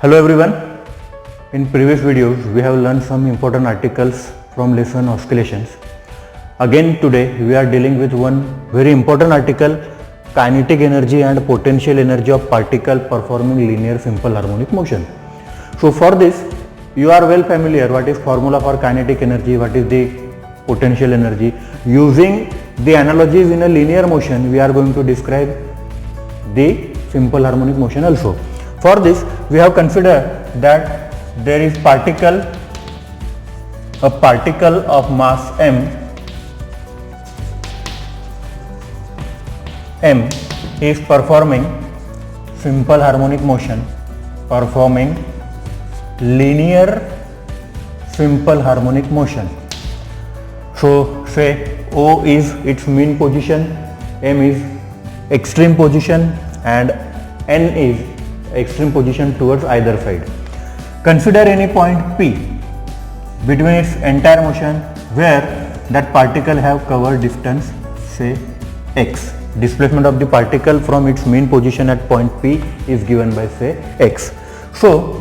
Hello everyone. In previous videos we have learned some important articles from lesson oscillations. Again today we are dealing with one very important article, kinetic energy and potential energy of particle performing linear simple harmonic motion. So for this you are well familiar what is formula for kinetic energy, what is the potential energy. Using the analogies in a linear motion we are going to describe the simple harmonic motion also. For this we have considered that there is a particle of mass m is performing simple harmonic motion, performing linear simple harmonic motion. So say O is its mean position, M is extreme position and N is extreme position towards either side. Consider any point P between its entire motion where that particle have covered distance say x. Displacement of the particle from its mean position at point P is given by say x. So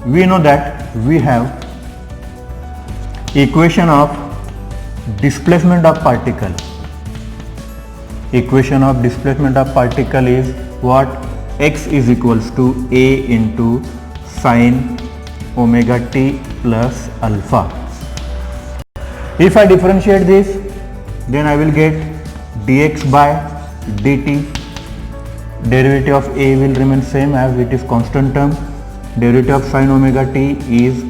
we know that we have equation of displacement of particle. Equation of displacement of particle is what? X is equals to A into sin omega t plus alpha. If I differentiate this, then I will get dx by dt. Derivative of A will remain same as it is constant term. Derivative of sin omega t is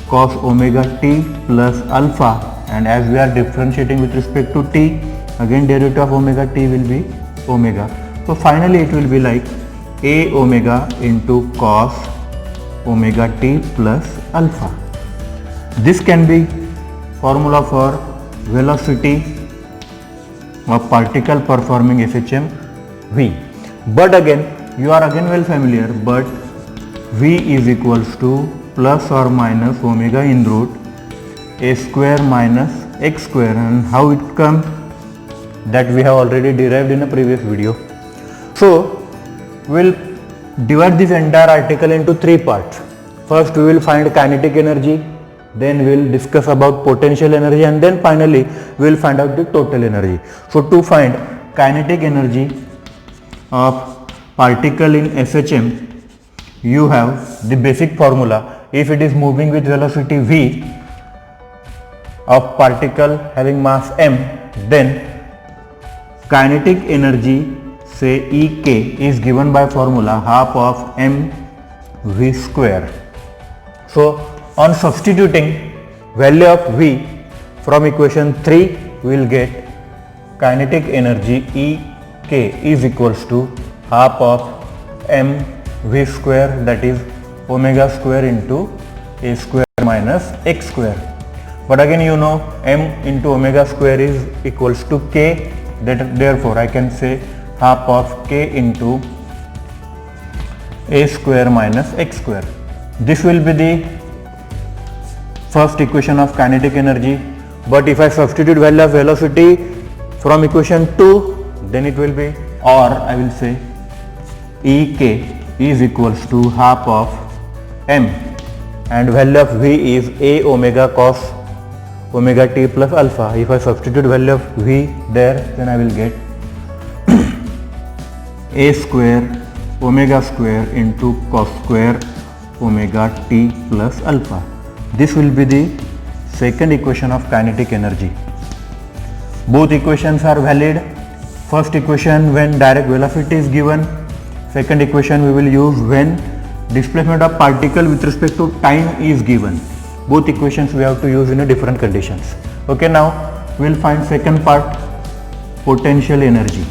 cos omega t plus alpha, and as we are differentiating with respect to t, again derivative of omega t will be omega. So finally it will be like a omega into cos omega t plus alpha. This can be formula for velocity of particle performing SHM v. But again you are again well familiar, but v is equals to plus or minus omega in root a square minus x square, and how it comes that we have already derived in a previous video. So we will divide this entire article into three parts. First we will find kinetic energy, then we will discuss about potential energy, and then finally we will find out the total energy. So to find kinetic energy of particle in SHM, you have the basic formula. If it is moving with velocity v of particle having mass m, then kinetic energy say Ek is given by formula half of m v square. So on substituting value of v from equation 3, we will get kinetic energy Ek is equals to half of m v square, that is omega square into a square minus x square. But again you know m into omega square is equals to k, that therefore I can say half of k into a square minus x square. This will be the first equation of kinetic energy. But if I substitute value of velocity from equation 2, then it will be, or I will say Ek is equals to half of m, and value of v is a omega cos omega t plus alpha. If I substitute value of v there, then I will get a square omega square into cos square omega t plus alpha. This will be the second equation of kinetic energy. Both equations are valid. First equation when direct velocity is given. Second equation we will use when displacement of particle with respect to time is given. Both equations we have to use in a different conditions. Okay, now we will find second part, potential energy.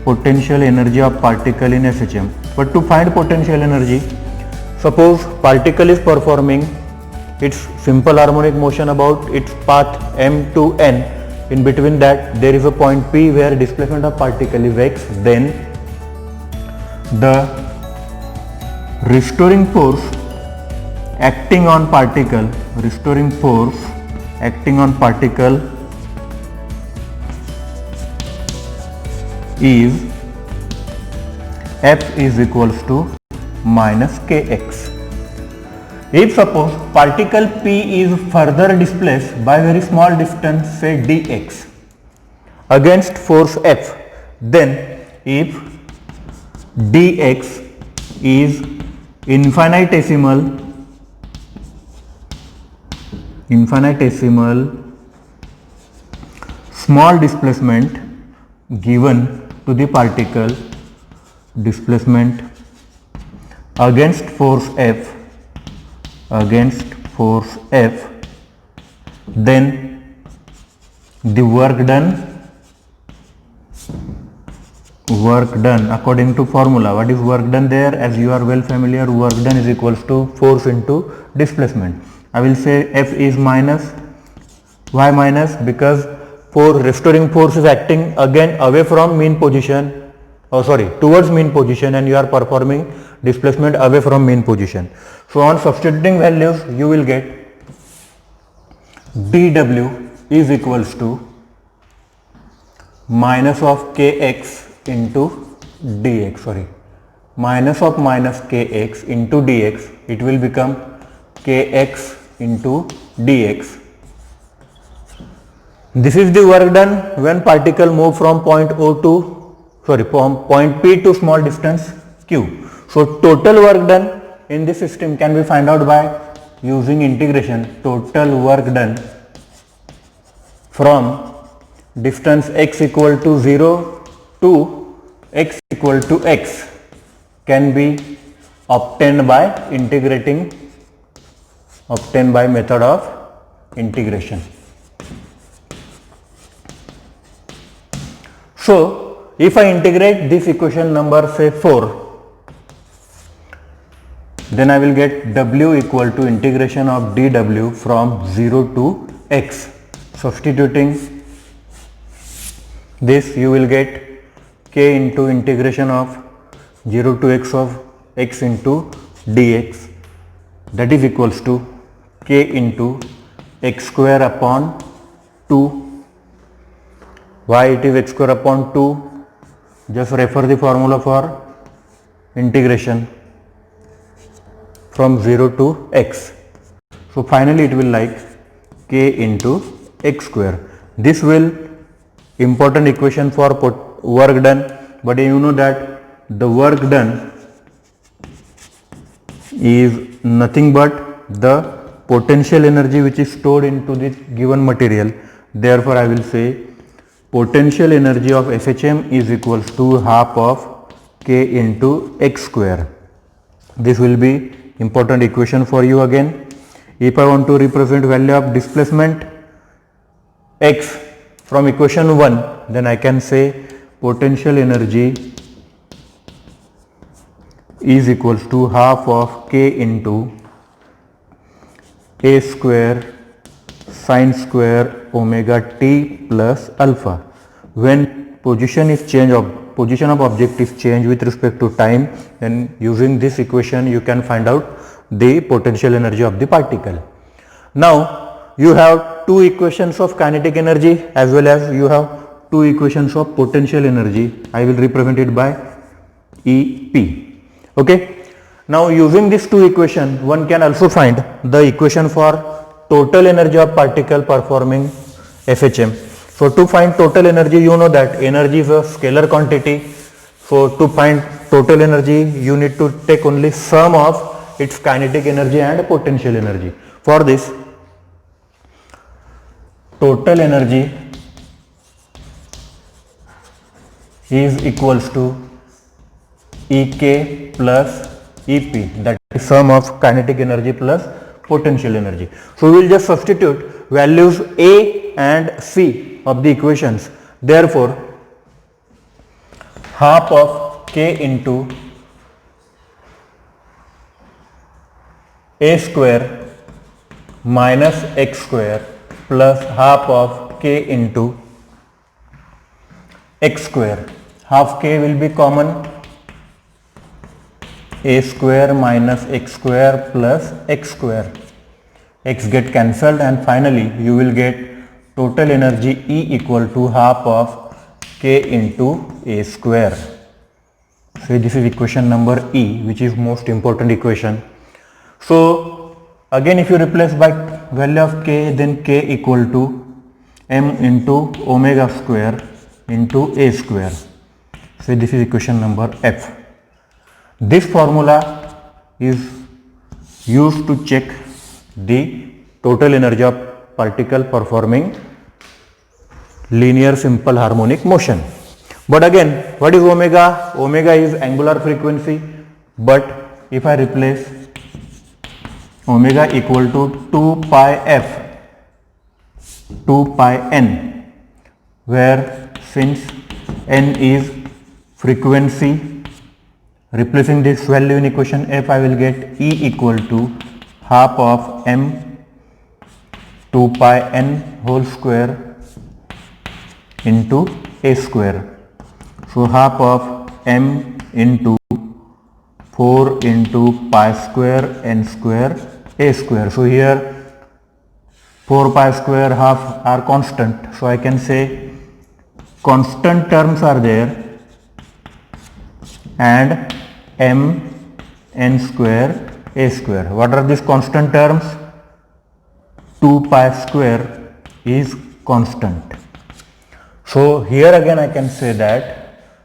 Potential energy of particle in SHM. But to find potential energy, suppose particle is performing its simple harmonic motion about its path m to n. In between that there is a point P where displacement of particle is x, then the restoring force acting on particle, is F is equals to minus kx. If suppose particle P is further displaced by very small distance, say dx, against force F, then if dx is infinitesimal small displacement given to the particle, displacement against force F, then the work done according to formula. What is work done there? As you are well familiar, work done is equals to force into displacement. I will say F is minus. Why minus? Because restoring force is acting again away from mean position, towards mean position, and you are performing displacement away from mean position. So on substituting values, you will get dw is equals to minus of kx into dx, minus of minus kx into dx, it will become kx into dx. This is the work done when particle move from from point P to small distance q. So total work done in this system can be found out by using integration. Total work done from distance x equal to 0 to x equal to x can be obtained by method of integration. So if I integrate this equation number say 4, then I will get w equal to integration of dw from 0 to x. Substituting this, you will get k into integration of 0 to x of x into dx, that is equals to k into x square upon 2. Why it is x square upon 2? Just refer the formula for integration from 0 to x. So finally it will like k into x square. This will important equation for work done, but you know that the work done is nothing but the potential energy which is stored into the given material. Therefore I will say potential energy of SHM is equals to half of k into x square. This will be important equation for you again. If I want to represent value of displacement x from equation 1, then I can say potential energy is equals to half of k into a square sine square omega t plus alpha. When position of object is changed with respect to time, then using this equation you can find out the potential energy of the particle. Now you have two equations of kinetic energy as well as you have two equations of potential energy. I will represent it by EP. Okay. Now using these two equations, one can also find the equation for total energy of particle performing FHM. So to find total energy, you know that energy is a scalar quantity. So to find total energy, you need to take only sum of its kinetic energy and potential energy. For this, total energy is equals to EK plus EP, that is sum of kinetic energy plus potential energy. So we will just substitute values A and C of the equations. Therefore half of k into a square minus x square plus half of k into x square. Half k will be common, a square minus x square plus x square, x get cancelled, and finally you will get total energy E equal to half of k into a square. So this is equation number E, which is most important equation. So again, if you replace by value of k, then k equal to m into omega square into a square. So this is equation number F. This formula is used to check the total energy of particle performing linear simple harmonic motion. But again, what is omega? Omega is angular frequency, but if I replace omega equal to 2 pi f 2 pi n, where since n is frequency, replacing this value in equation F, I will get E equal to half of m 2 pi n whole square into a square. So half of m into 4 into pi square n square a square. So here 4 pi square half are constant. So I can say constant terms are there, and m n square a square. What are these constant terms? 2 pi square is constant. So here again I can say that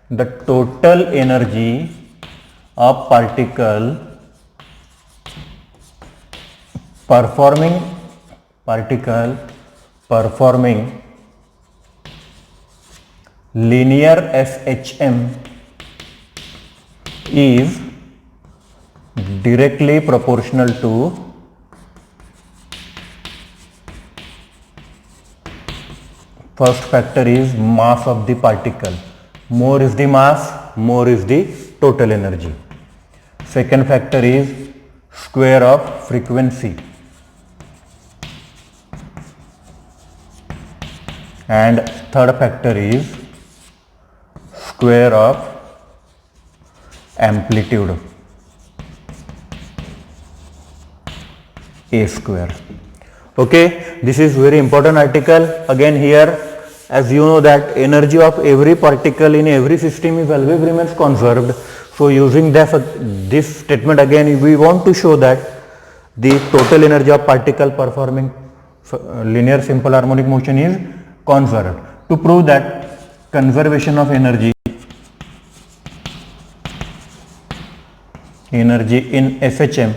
the total energy of particle performing linear SHM is directly proportional to first factor is mass of the particle. More is the mass, more is the total energy. Second factor is square of frequency, and third factor is square of amplitude, a square. Okay, this is very important article. Again here, as you know that energy of every particle in every system is always remains conserved. So using this statement again, we want to show that the total energy of particle performing linear simple harmonic motion is conserved. To prove that conservation of energy in SHM,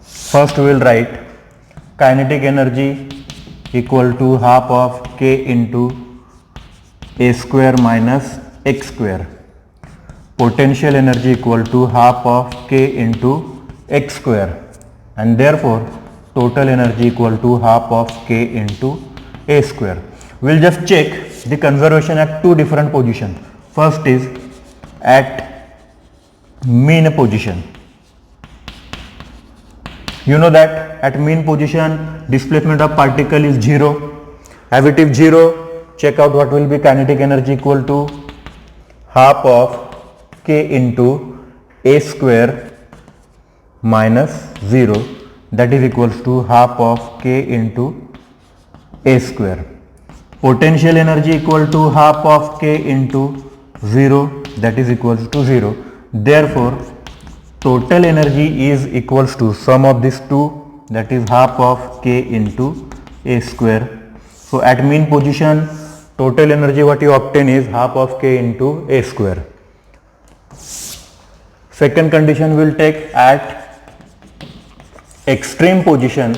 first we will write kinetic energy equal to half of k into a square minus x square. Potential energy equal to half of k into x square, and therefore total energy equal to half of k into a square. We will just check the conservation at two different positions. First is at mean position. You know that at mean position displacement of particle is 0. As it is 0, check out what will be kinetic energy equal to half of k into a square minus 0, that is equals to half of k into a square. Potential energy equal to half of k into 0, that is equals to 0. Therefore total energy is equals to sum of these two, that is half of k into a square. So at mean position total energy what you obtain is half of k into a square. Second condition will take at extreme position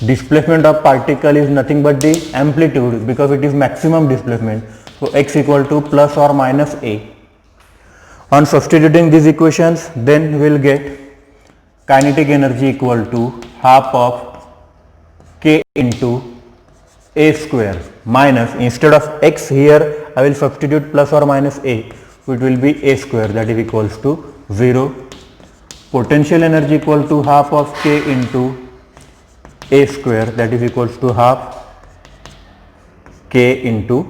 displacement of particle is nothing but the amplitude, because it is maximum displacement. So x equal to plus or minus a. On substituting these equations, then we will get kinetic energy equal to half of k into a square minus, instead of x here I will substitute plus or minus a, so it will be a square, that is equals to 0. Potential energy equal to half of k into a square, that is equals to half k into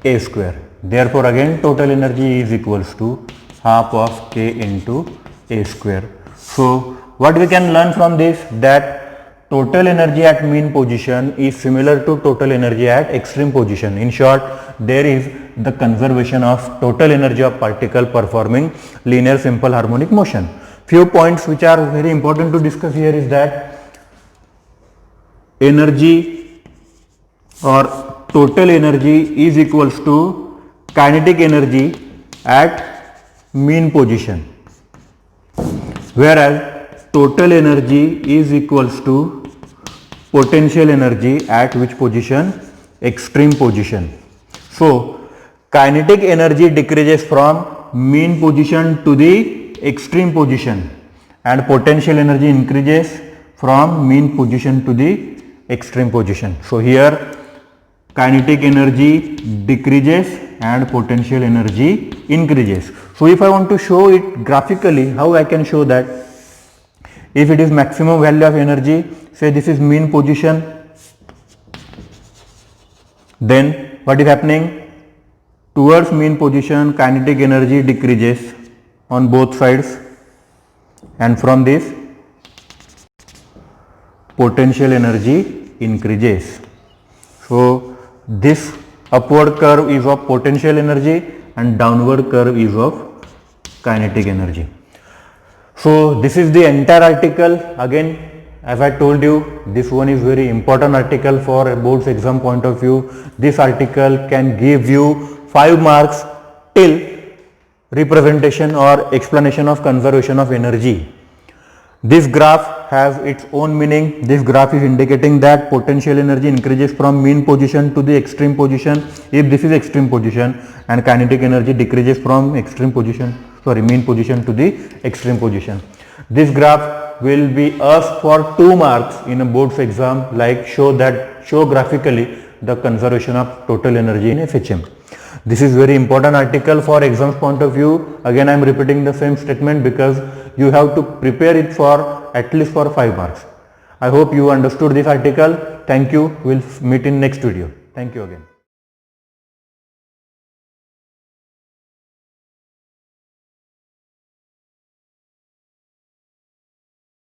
a square. Therefore again total energy is equals to half of k into a square. So what we can learn from this, that total energy at mean position is similar to total energy at extreme position. In short, there is the conservation of total energy of particle performing linear simple harmonic motion. Few points which are very important to discuss here is that energy or total energy is equals to kinetic energy at mean position, whereas total energy is equals to potential energy at which position? Extreme position. So kinetic energy decreases from mean position to the extreme position and potential energy increases from mean position to the extreme position. So here kinetic energy decreases and potential energy increases. So if I want to show it graphically, how I can show that? If it is maximum value of energy, say this is mean position, then what is happening? Towards mean position kinetic energy decreases on both sides, and from this potential energy increases. So this upward curve is of potential energy and downward curve is of kinetic energy. So this is the entire article. Again, as I told you, this one is very important article for a board's exam point of view. This article can give you 5 marks till representation or explanation of conservation of energy. This graph has its own meaning. This graph is indicating that potential energy increases from mean position to the extreme position if this is extreme position, and kinetic energy decreases from mean position to the extreme position. This graph will be asked for 2 marks in a board's exam, like show graphically the conservation of total energy in FHM. This is very important article for exams point of view. Again, I am repeating the same statement because you have to prepare it for at least for 5 marks. I hope you understood this article. Thank you. We'll meet in next video. Thank you again.